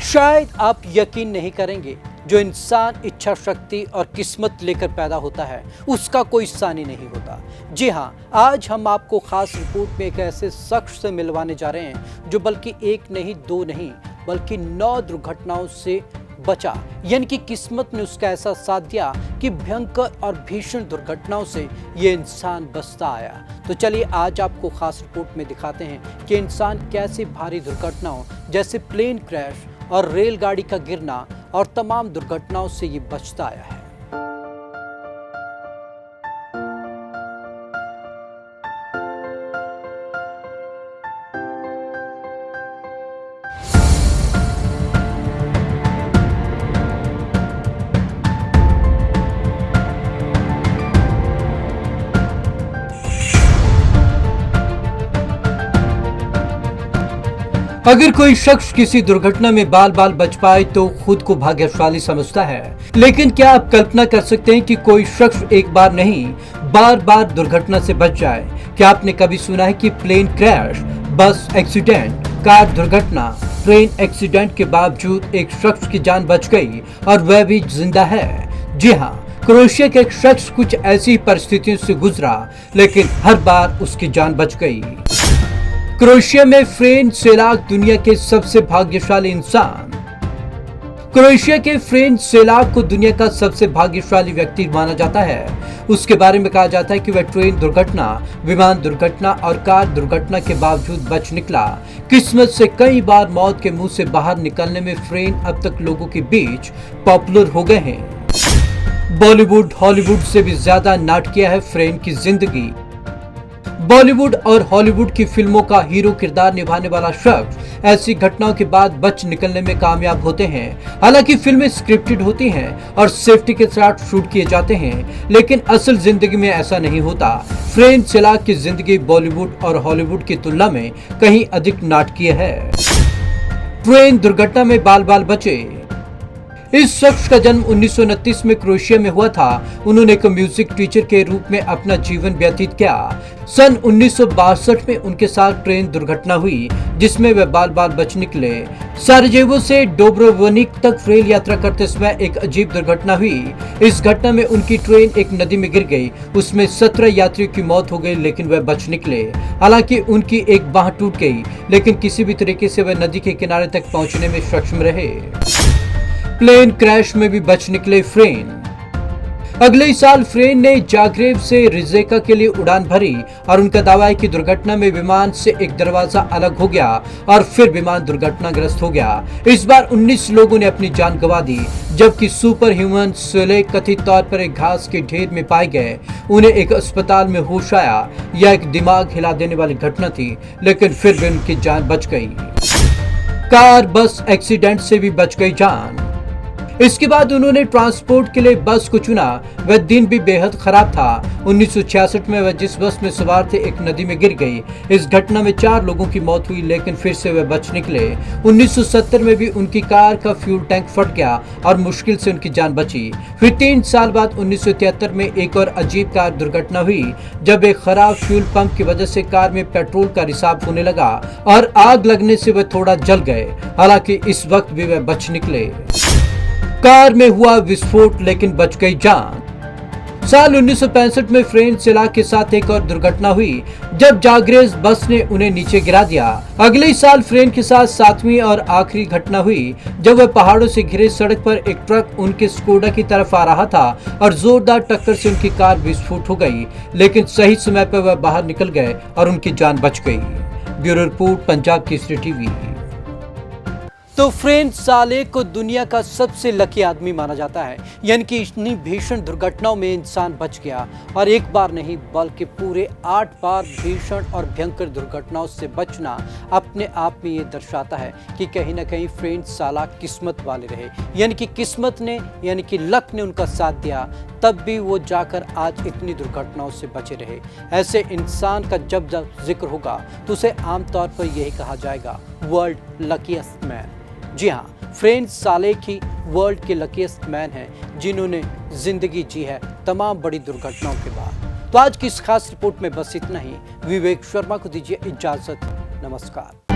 शायद आप यकीन नहीं करेंगे, जो इंसान इच्छा शक्ति और किस्मत लेकर पैदा होता है उसका कोई सानी नहीं होता। जी हाँ, आज हम आपको खास रिपोर्ट में एक ऐसे शख्स से मिलवाने जा रहे हैं जो बल्कि एक नहीं दो नहीं बल्कि 9 दुर्घटनाओं से बचा। यानी कि किस्मत ने उसका ऐसा साथ दिया कि भयंकर और भीषण दुर्घटनाओं से ये इंसान बचता आया। तो चलिए आज आपको खास रिपोर्ट में दिखाते हैं कि इंसान कैसे भारी दुर्घटनाओं जैसे प्लेन क्रैश और रेलगाड़ी का गिरना और तमाम दुर्घटनाओं से ये बचता आया है। अगर कोई शख्स किसी दुर्घटना में बाल बाल बच पाए तो खुद को भाग्यशाली समझता है, लेकिन क्या आप कल्पना कर सकते हैं कि कोई शख्स एक बार नहीं बार बार दुर्घटना से बच जाए? क्या आपने कभी सुना है कि plane crash, bus accident, car दुर्घटना, ट्रेन एक्सीडेंट के बावजूद एक शख्स की जान बच गई और वह भी जिंदा है? जी हाँ, क्रोएशिया का एक शख्स कुछ ऐसी परिस्थितियों से गुजरा, लेकिन हर बार उसकी जान बच गई। क्रोएशिया में फ्रेन सेलाक दुनिया के सबसे भाग्यशाली इंसान। क्रोएशिया के फ्रेन सेलाक को दुनिया का सबसे भाग्यशाली व्यक्ति माना जाता है। उसके बारे में कहा जाता है कि वह ट्रेन दुर्घटना, विमान दुर्घटना और कार दुर्घटना के बावजूद बच निकला। किस्मत से कई बार मौत के मुंह से बाहर निकलने में फ्रेन अब तक लोगों के बीच पॉपुलर हो गए हैं। बॉलीवुड हॉलीवुड से भी ज्यादा नाटकीय है फ्रेन की जिंदगी। बॉलीवुड और हॉलीवुड की फिल्मों का हीरो किरदार निभाने वाला शख्स ऐसी घटनाओं के बाद बच निकलने में कामयाब होते हैं। हालांकि फिल्में स्क्रिप्टेड होती हैं और सेफ्टी के साथ शूट किए जाते हैं, लेकिन असल जिंदगी में ऐसा नहीं होता। फ्रेन सेलाक की जिंदगी बॉलीवुड और हॉलीवुड की तुलना में कहीं अधिक नाटकीय है। ट्रेन दुर्घटना में बाल बाल बचे। इस शख्स का जन्म 1929 में क्रोएशिया में हुआ था। उन्होंने एक म्यूजिक टीचर के रूप में अपना जीवन व्यतीत किया। सन 1962 में उनके साथ ट्रेन दुर्घटना हुई, जिसमें वे बाल बाल बच निकले। साराजेवो से डोब्रोवनिक तक रेल यात्रा करते समय एक अजीब दुर्घटना हुई। इस घटना में उनकी ट्रेन एक नदी में गिर गई। उसमें 17 यात्रियों की मौत हो गई, लेकिन वे बच निकले। हालांकि उनकी एक बांह टूट गई, लेकिन किसी भी तरीके से वे नदी के किनारे तक पहुंचने में सक्षम रहे। प्लेन क्रैश में भी बच निकले फ्रेन। अगले ही साल फ्रेन ने जाग्रेब से रिजेका के लिए उड़ान भरी और उनका दावा है कि दुर्घटना में विमान से एक दरवाजा अलग हो गया और फिर विमान दुर्घटनाग्रस्त हो गया। इस बार 19 लोगों ने अपनी जान गंवा दी, जबकि सुपर ह्यूमन सोले कथित तौर पर एक घास के ढेर में पाए गए। उन्हें एक अस्पताल में होश आया। यह एक दिमाग हिला देने वाली घटना थी, लेकिन फिर भी उनकी जान बच गई। कार बस एक्सीडेंट से भी बच गई जान। इसके बाद उन्होंने ट्रांसपोर्ट के लिए बस को चुना। वह दिन भी बेहद खराब था। 1966 में वह जिस बस में सवार थे एक नदी में गिर गई। इस घटना में 4 लोगों की मौत हुई, लेकिन फिर से वह बच निकले। 1970 में भी उनकी कार का फ्यूल टैंक फट गया और मुश्किल से उनकी जान बची। फिर 3 साल बाद 1973 में एक और अजीब कार दुर्घटना हुई, जब एक खराब फ्यूल पंप की वजह से कार में पेट्रोल का रिसाव होने लगा और आग लगने से वह थोड़ा जल गए। हालांकि इस वक्त भी वह बच निकले। कार में हुआ विस्फोट, लेकिन बच गई जान। साल 1965 में फ्रेन सेलाक के साथ एक और दुर्घटना हुई, जब जाग्रेब बस ने उन्हें नीचे गिरा दिया। अगले ही साल फ्रेन के साथ 7वीं और आखिरी घटना हुई, जब वह पहाड़ों से घिरे सड़क पर एक ट्रक उनके स्कोडा की तरफ आ रहा था और जोरदार टक्कर से उनकी कार विस्फोट हो गई, लेकिन सही समय पर वह बाहर निकल गए और उनकी जान बच गई। Bureau report, Punjab Kesari TV. तो फ्रेन सालेक को दुनिया का सबसे लकी आदमी माना जाता है। यानी कि इतनी भीषण दुर्घटनाओं में इंसान बच गया, और एक बार नहीं बल्कि पूरे 8 बार भीषण और भयंकर दुर्घटनाओं से बचना अपने आप में ये दर्शाता है कि कहीं ना कहीं फ्रेन सालाक किस्मत वाले रहे। यानी कि किस्मत ने, यानी कि लक ने उनका साथ दिया, तब भी वो जाकर आज इतनी दुर्घटनाओं से बचे रहे। ऐसे इंसान का जब जब जिक्र होगा तो उसे आमतौर पर यही कहा जाएगा, वर्ल्ड लकीएस्ट मैन। जी हाँ, फ्रेन सालेक ही वर्ल्ड के लकीएस्ट मैन हैं, जिन्होंने जिंदगी जी है तमाम बड़ी दुर्घटनाओं के बाद। तो आज की इस खास रिपोर्ट में बस इतना ही। विवेक शर्मा को दीजिए इजाजत। नमस्कार।